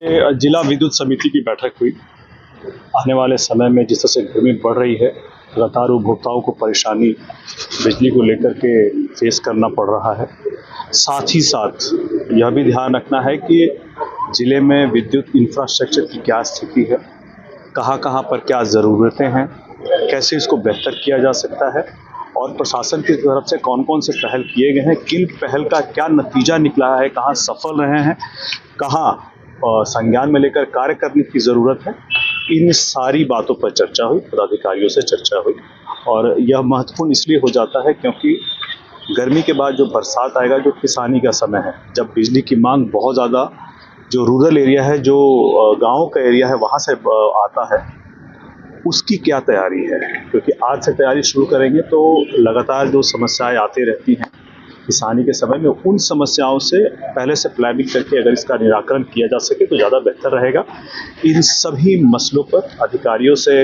जिला विद्युत समिति की बैठक हुई। आने वाले समय में जिस तरह से गर्मी बढ़ रही है, लगातार उपभोक्ताओं को परेशानी बिजली को लेकर के फेस करना पड़ रहा है। साथ ही साथ यह भी ध्यान रखना है कि ज़िले में विद्युत इंफ्रास्ट्रक्चर की क्या स्थिति है, कहाँ-कहाँ पर क्या ज़रूरतें हैं, कैसे इसको बेहतर किया जा सकता है और प्रशासन की तरफ से कौन-कौन से पहल किए गए हैं, किन पहल का क्या नतीजा निकला है, कहाँ सफल रहे हैं, कहाँ संज्ञान में लेकर कार्य करने की ज़रूरत है। इन सारी बातों पर चर्चा हुई, पदाधिकारियों से चर्चा हुई और यह महत्वपूर्ण इसलिए हो जाता है क्योंकि गर्मी के बाद जो बरसात आएगा, जो किसानी का समय है, जब बिजली की मांग बहुत ज़्यादा जो रूरल एरिया है, जो गाँव का एरिया है, वहाँ से आता है, उसकी क्या तैयारी है। क्योंकि आज से तैयारी शुरू करेंगे तो लगातार जो समस्याएं आती रहती हैं किसानी के समय में, उन समस्याओं से पहले से प्लानिंग करके अगर इसका निराकरण किया जा सके तो ज़्यादा बेहतर रहेगा। इन सभी मसलों पर अधिकारियों से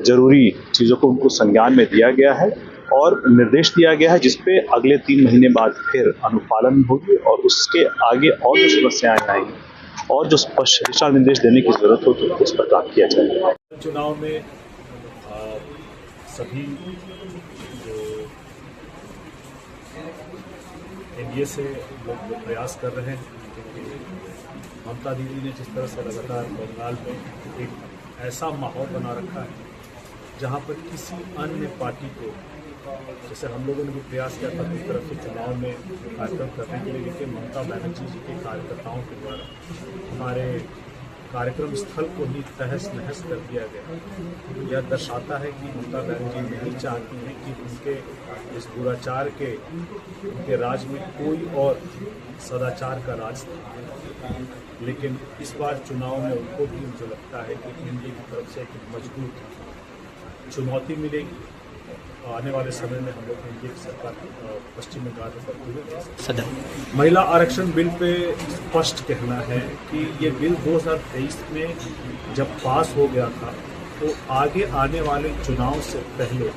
जरूरी चीज़ों को उनको संज्ञान में दिया गया है और निर्देश दिया गया है, जिसपे अगले 3 महीने बाद फिर अनुपालन होगी और उसके आगे और जो समस्याएं आएंगी और जो स्पष्ट दिशा निर्देश देने की जरूरत होगी उस पर काम किया जाएगा। चुनाव में सभी जो एनडीए से लोग प्रयास कर रहे हैं, क्योंकि ममता दीदी ने जिस तरह से लगातार बंगाल में एक ऐसा माहौल बना रखा है जहां पर किसी अन्य पार्टी को, जैसे हम लोगों ने भी प्रयास किया था इस तरफ से चुनाव में कार्यक्रम करने के लिए, लेकिन ममता बनर्जी जी के कार्यकर्ताओं के द्वारा हमारे कार्यक्रम स्थल को ही तहस नहस कर दिया गया। यह दर्शाता है कि ममता बनर्जी नहीं चाहती हैं कि उनके इस दुराचार के उनके राज में कोई और सदाचार का राज था। लेकिन इस बार चुनाव में उनको भी मुझे लगता है कि एनडीए की तरफ से एक मजबूत चुनौती मिलेगी। आने वाले समय में हम लोग एनडीए की सरकार पश्चिम बंगाल में करते हुए महिला आरक्षण बिल पे स्पष्ट कहना है कि ये बिल 2023 में जब पास हो गया था तो आगे आने वाले चुनाव से पहले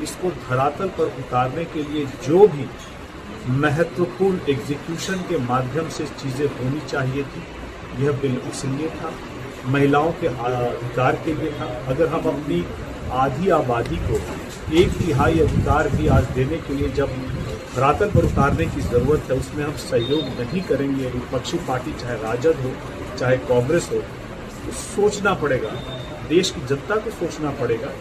इसको धरातल पर उतारने के लिए जो भी महत्वपूर्ण एग्जीक्यूशन के माध्यम से चीज़ें होनी चाहिए थी, यह बिल इसलिए था, महिलाओं के अधिकार के लिए था। अगर हम अपनी आधी आबादी को 1/3 अधिकार भी आज देने के लिए जब धरातल पर उतारने की ज़रूरत है, उसमें हम सहयोग नहीं करेंगे, विपक्षी पार्टी चाहे राजद हो चाहे कांग्रेस हो, तो सोचना पड़ेगा, देश की जनता को सोचना पड़ेगा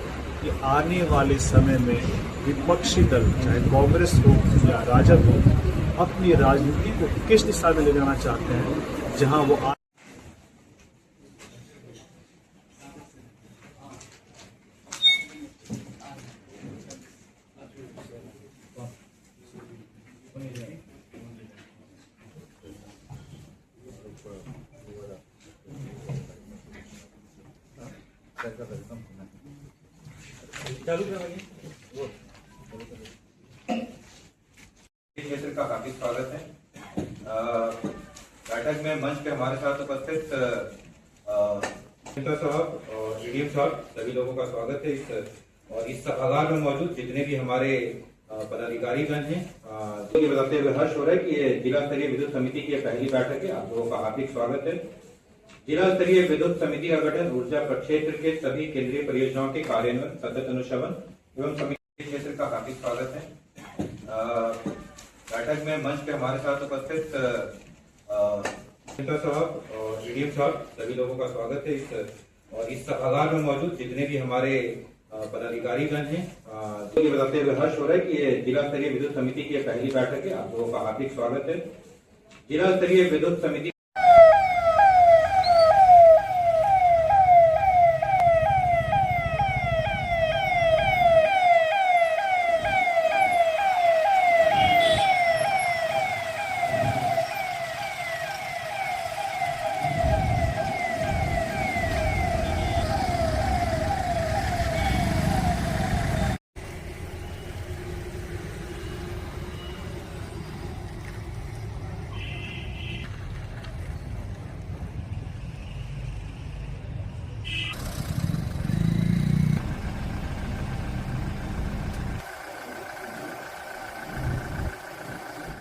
कि आने वाले समय में विपक्षी दल चाहे कांग्रेस हो या राजद हो अपनी राजनीति को किस दिशा में ले जाना चाहते हैं, जहां वो चालू क्षेत्र का काफी स्वागत है। बैठक में मंच पे हमारे साथ उपस्थित साहब और एडीएम साहब, सभी लोगों का स्वागत है और इस सभागार में मौजूद जितने भी हमारे पदाधिकारीगण हैं, तो ये बताते हुए हर्ष हो रहा है कि ये जिला स्तरीय विद्युत समिति की पहली बैठक है। आप लोगों का हार्दिक स्वागत है। जिला स्तरीय विद्युत समिति का गठन ऊर्जा प्रक्षेत्र के सभी केंद्रीय परियोजनाओं के कार्यान्वयन, सतत अनुश्रवण एवं समिति क्षेत्र का काफी स्वागत है। बैठक में मंच पे हमारे साथ उपस्थित साहब और एडीएम साहब, सभी लोगों का स्वागत है और इस सभागार में मौजूद जितने भी हमारे पदाधिकारीगण हैं, तो ये बताते हुए हर्ष हो रहा है कि ये जिला स्तरीय विद्युत समिति की पहली बैठक है। आप लोगों का हार्दिक स्वागत है। जिला स्तरीय विद्युत समिति